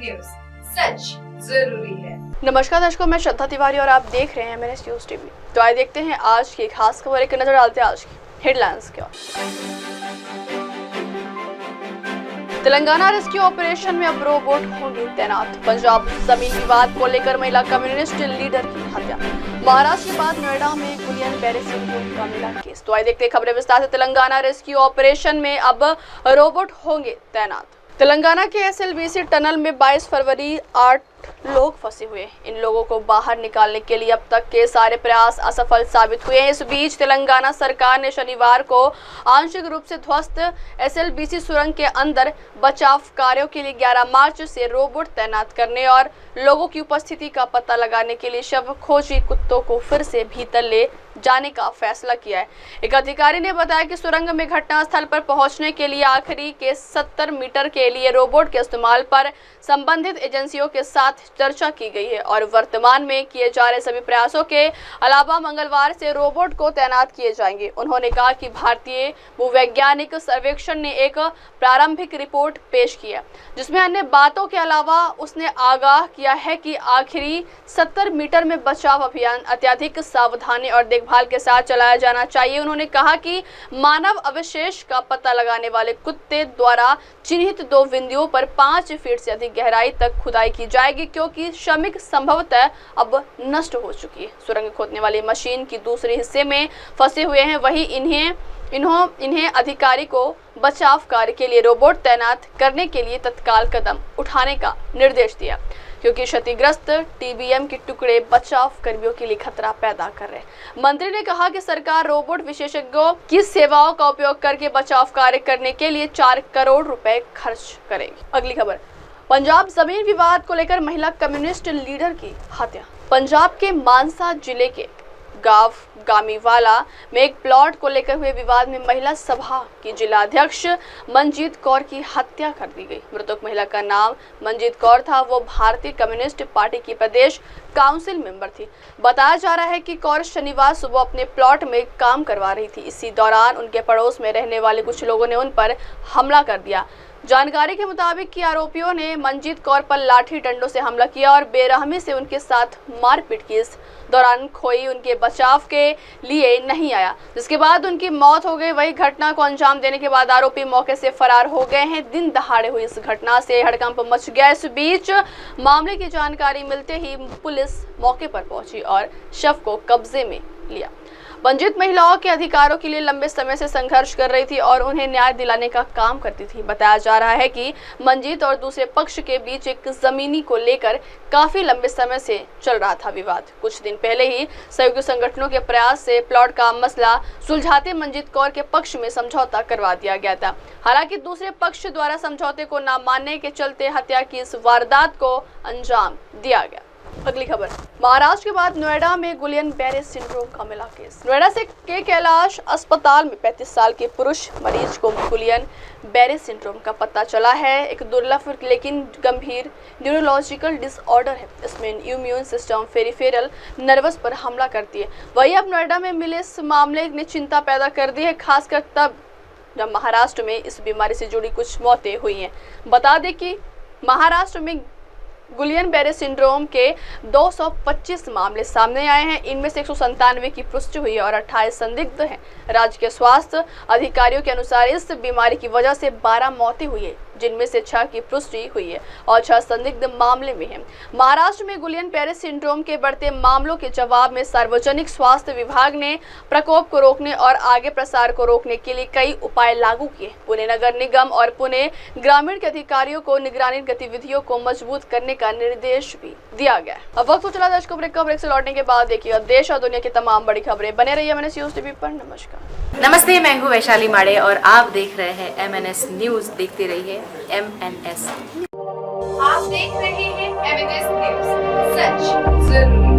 News, सच जरूरी है। नमस्कार दर्शकों, मैं श्रद्धा तिवारी और आप देख रहे हैं MNS न्यूज टीवी। तो आइए देखते हैं आज की खास खबर, एक नजर डालते हैं आज की हेडलाइंस की ओर। तेलंगाना रेस्क्यू ऑपरेशन में अब रोबोट होंगे तैनात। पंजाब जमीन विवाद को लेकर महिला कम्युनिस्ट लीडर की हत्या। महाराष्ट्र के बाद नोएडा में गुलियन बैरे सिंड्रोम का मिला केस। तो आइए देखते हैं खबरें विस्तार से। तेलंगाना रेस्क्यू ऑपरेशन में अब रोबोट होंगे तैनात। तेलंगाना के SLBC टनल में 22 फरवरी 8 लोग फंसे हुए। इन लोगों को बाहर निकालने के लिए अब तक के सारे प्रयास असफल साबित हुए हैं। इस बीच तेलंगाना सरकार ने शनिवार को आंशिक रूप से ध्वस्त SLBC सुरंग के अंदर बचाव कार्यों के लिए 11 मार्च से रोबोट तैनात करने और लोगों की उपस्थिति का पता लगाने के लिए शव खोजी कुत्तों को फिर से भीतर ले जाने का फैसला किया है। एक अधिकारी ने बताया कि सुरंग में घटनास्थल पर पहुंचने के लिए आखिरी के 70 मीटर के लिए रोबोट के इस्तेमाल पर संबंधित एजेंसियों के साथ चर्चा की गई है और वर्तमान में किए जा रहे सभी प्रयासों के अलावा मंगलवार से रोबोट को तैनात किए जाएंगे। उन्होंने कहा कि भारतीय भूवैज्ञानिक सर्वेक्षण ने एक प्रारंभिक रिपोर्ट पेश की है, जिसमें अन्य बातों के अलावा उसने आगाह किया है कि आखिरी 70 मीटर में बचाव अभियान अत्यधिक सावधानी और देखभाल के साथ चलाया जाना चाहिए। उन्होंने कहा कि मानव अवशेष का पता लगाने वाले कुत्ते द्वारा चिन्हित 2 बिंदुओं पर 5 फीट से अधिक गहराई तक खुदाई की जाएगी, क्योंकि श्रमिक संभवतः अब नष्ट हो चुकी है। सुरंग खोदने वाली मशीन की दूसरे हिस्से में फंसे हुए हैं। वही इन्हें अधिकारी को बचाव कार्य के लिए रोबोट तैनात करने के लिए तत्काल कदम उठाने का निर्देश दिया, क्योंकि क्षतिग्रस्त TBM के टुकड़े बचाव कर्मियों के लिए खतरा पैदा कर रहे हैं। मंत्री ने कहा कि सरकार रोबोट विशेषज्ञों की सेवाओं का उपयोग करके बचाव कार्य करने के लिए 4 करोड़ रुपए खर्च करेगी। अगली खबर, पंजाब जमीन विवाद को लेकर महिला कम्युनिस्ट लीडर की हत्या। पंजाब के मानसा जिले के गांव गामीवाला में एक प्लॉट को लेकर हुए विवाद में महिला सभा की जिला अध्यक्ष मंजीत कौर की हत्या कर दी गई। मृतक महिला का नाम मंजीत कौर था। वो भारतीय कम्युनिस्ट पार्टी की प्रदेश काउंसिल मेंबर थी। बताया जा रहा है कि कौर शनिवार सुबह अपने प्लॉट में काम करवा रही थी। इसी दौरान उनके पड़ोस में रहने वाले कुछ लोगों ने उन पर हमला कर दिया। जानकारी के मुताबिक कि आरोपियों ने मंजीत कौर पर लाठी डंडों से हमला किया और बेरहमी से उनके साथ मारपीट की। इस दौरान कोई उनके बचाव के लिए नहीं आया, जिसके बाद उनकी मौत हो गई। वही घटना को अंजाम देने के बाद आरोपी मौके से फरार हो गए हैं। दिन दहाड़े हुई इस घटना से हड़कंप मच गया। इस बीच मामले की जानकारी मिलते ही पुलिस मौके पर पहुंची और शव को कब्जे में लिया। वंचित महिलाओं के अधिकारों के लिए लंबे समय से संघर्ष कर रही थी और उन्हें न्याय दिलाने का काम करती थी। बताया जा रहा है कि मंजीत और दूसरे पक्ष के बीच एक जमीनी को लेकर काफी लंबे समय से चल रहा था विवाद। कुछ दिन पहले ही संयुक्त संगठनों के प्रयास से प्लॉट का मसला सुलझाते मंजीत कौर के पक्ष में समझौता करवा दिया गया था। हालांकि दूसरे पक्ष द्वारा समझौते को न मानने के चलते हत्या की इस वारदात को अंजाम दिया गया। अगली खबर, महाराष्ट्र के बाद नोएडा में गुलियन बैरे सिंड्रोम का मिला केस। नोएडा से के कैलाश अस्पताल में 35 साल के पुरुष मरीज को गुलियन बैरे सिंड्रोम का पता चला है। एक दुर्लभ लेकिन गंभीर न्यूरोलॉजिकल डिसऑर्डर है। इसमें इम्यून सिस्टम पेरिफेरल नर्वस पर हमला करती है। वही अब नोएडा में मिले इस मामले ने चिंता पैदा कर दी है, खासकर तब जब महाराष्ट्र में इस बीमारी से जुड़ी कुछ मौतें हुई हैं। बता दें कि महाराष्ट्र में गुलियन बैरे सिंड्रोम के 225 मामले सामने आए हैं। इनमें से 197 की पुष्टि हुई है और 28 संदिग्ध हैं। राज्य के स्वास्थ्य अधिकारियों के अनुसार इस बीमारी की वजह से 12 मौतें हुई है, जिनमें से 6 की पुष्टि हुई है और 6 संदिग्ध मामले में हैं। महाराष्ट्र में गुलियन बैरे सिंड्रोम के बढ़ते मामलों के जवाब में सार्वजनिक स्वास्थ्य विभाग ने प्रकोप को रोकने और आगे प्रसार को रोकने के लिए कई उपाय लागू किए। पुणे नगर निगम और पुणे ग्रामीण के अधिकारियों को निगरानी गतिविधियों को मजबूत करने का निर्देश भी दिया गया। अब वक्त चला दर्शकों ब्रेक से लौटने के बाद देखिए देश और दुनिया की तमाम बड़ी खबरें। बने रहिए MNS न्यूज टीवी पर। नमस्कार। नमस्ते, मैं हूं वैशाली माड़े और आप देख रहे हैं MNS न्यूज। देखते रहिए MNS। आप देख रहे हैं MNS न्यूज, सच जरूरी।